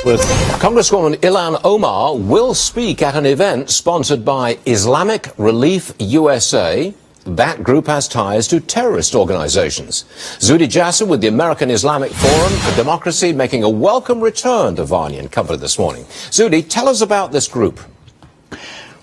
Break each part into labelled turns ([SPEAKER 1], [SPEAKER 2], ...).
[SPEAKER 1] With Congresswoman Ilhan Omar will speak at an event sponsored by Islamic Relief USA. That group has ties to terrorist organizations. Zuhdi Jasser with the American Islamic Forum for Democracy making a welcome return to Vanyan, covered this morning. Zuhdi, tell us about this group.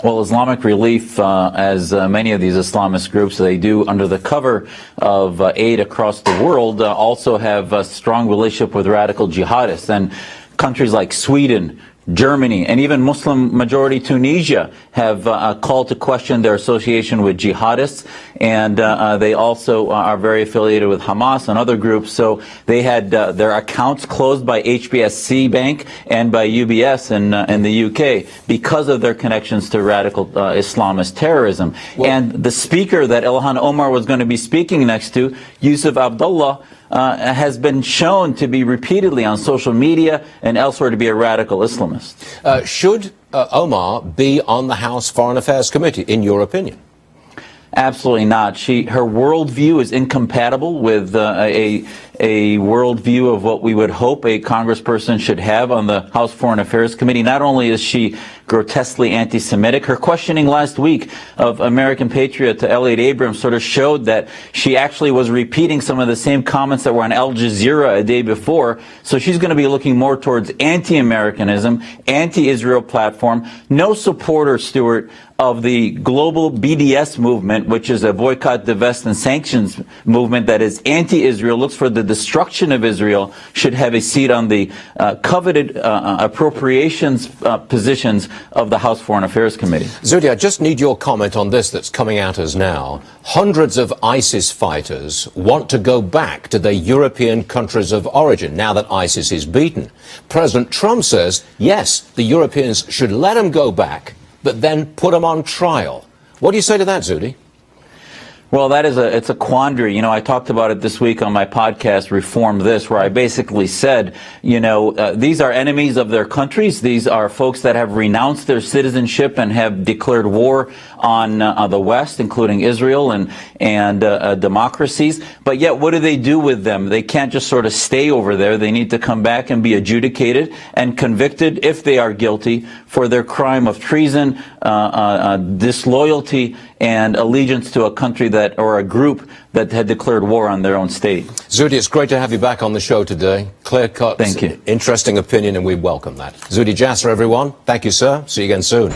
[SPEAKER 2] Well, Islamic Relief, as many of these Islamist groups, they do under the cover of aid across the world, also have a strong relationship with radical jihadists. And countries like Sweden, Germany, and even Muslim-majority Tunisia have called to question their association with jihadists, and they also are very affiliated with Hamas and other groups. So they had their accounts closed by HSBC Bank and by UBS in the UK because of their connections to radical Islamist terrorism. Well, and the speaker that Ilhan Omar was going to be speaking next to, Yusuf Abdullah, has been shown to be repeatedly on social media and elsewhere to be a radical Islamist.
[SPEAKER 1] Should Omar be on the House Foreign Affairs Committee, in your opinion?
[SPEAKER 2] Absolutely not. Her worldview is incompatible with a worldview of what we would hope a congressperson should have on the House Foreign Affairs Committee. Not only is she grotesquely anti-Semitic, her questioning last week of American patriot to Elliot Abrams sort of showed that she actually was repeating some of the same comments that were on Al Jazeera a day before. So she's going to be looking more towards anti-Americanism, anti-Israel platform. No supporter, Stuart, of the global BDS movement, which is a boycott, divest, and sanctions movement that is anti-Israel, looks for the destruction of Israel, should have a seat on the coveted appropriations positions of the House Foreign Affairs Committee.
[SPEAKER 1] Zuhdi, I just need your comment on this that's coming at us now. Hundreds of ISIS fighters want to go back to their European countries of origin now that ISIS is beaten. President Trump says, yes, the Europeans should let them go back, but then put them on trial. What do you say to that, Zuhdi?
[SPEAKER 2] Well, it's a quandary. You know, I talked about it this week on my podcast, Reform This, where I basically said, these are enemies of their countries. These are folks that have renounced their citizenship and have declared war on the West, including Israel and democracies. But yet, what do they do with them? They can't just sort of stay over there. They need to come back and be adjudicated and convicted, if they are guilty, for their crime of treason, disloyalty, and allegiance to a country or a group that had declared war on their own state.
[SPEAKER 1] Zuhdi, it's great to have you back on the show today. Clear-cut,
[SPEAKER 2] thank you.
[SPEAKER 1] Interesting opinion, and we welcome that. Zuhdi Jasser, everyone. Thank you, sir. See you again soon.